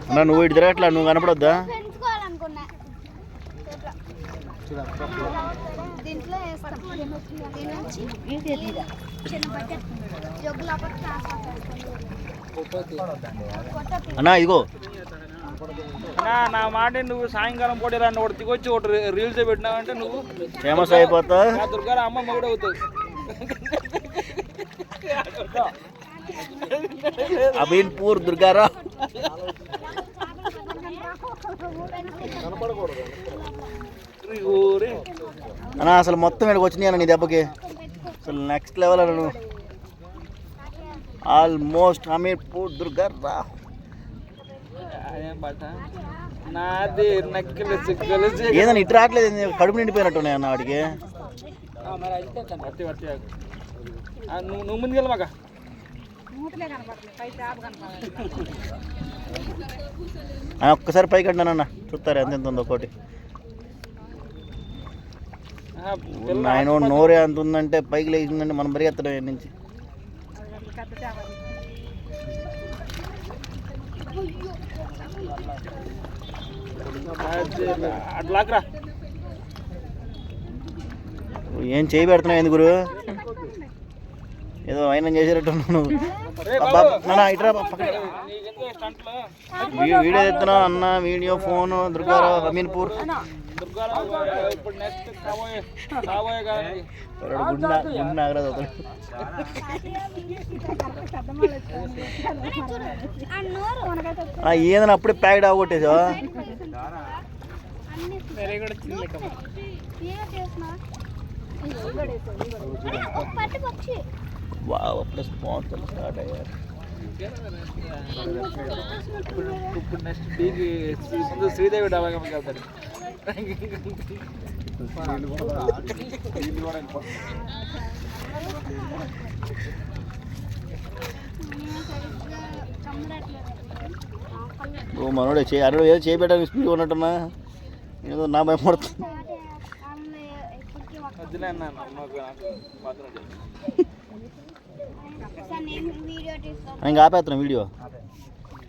అన్నా నువ్వు ఇటు తిరగట్లా, నువ్వు కనపడొద్దా? అన్నా ఇదిగో నా మాట నువ్వు సాయంకాలం పూట ఇలా ఒకటి దిగొచ్చి ఒకటి రీల్స్ పెట్టినావంటే నువ్వు ఫేమస్ అయిపోతా. దుర్గారా అమ్మ కూడా అవుతుంది. అమీన్పూర్ దుర్గారా. అన్నా అసలు మొత్తం ఇక్కడికి వచ్చినాయి అన్న నీ దెబ్బకి. అసలు నెక్స్ట్ లెవెల్ అన్న నువ్వు. ఆల్మోస్ట్ అమీన్పూర్ దుర్గారా. నాది నక్కలు ఏదన్నా ఇటు రావట్లేదు, కడుపు నిండిపోయినట్టున్నాయి అన్న వాడికి. నువ్వు ముందుకెళ్ళి మాక ఒక్కసారి పైకి అన్నానన్న చూస్తారా ఎంత ఎంత ఉందో ఒకటి. ఆయన నోరే అంత ఉందంటే పైకి లేచిందంటే మనం పరిగెత్తడం నుంచి. అట్లాకరా ఏం చేయి పెడుతున్నావు ఎందుకు గురు? ఏదో అయినా చేసేటట్టున్నావు. ఇట్రా వీడియో ఎత్తున్నా అన్న, వీడియో ఫోను దుర్గారావు అమీన్పూర్. నాగరాజు ఏదైనా అప్పుడే ప్యాకెట్ ఆగొట్టేసా. వావ్ అప్పుడే స్పాన్సర్లు స్టార్ట్ అయ్యారు. ఇప్పుడు నెక్స్ట్ డీకి శ్రీదేవి డాబాకి వెళ్తాడు. ఓ మనోడే అడు ఏదో చేయబెట్టడానికి స్పీడ్ ఉన్నట్టున్నా, ఏదో నా భయపడుతుంది. ఇంకా ఆపేస్తున్నా వీడియో.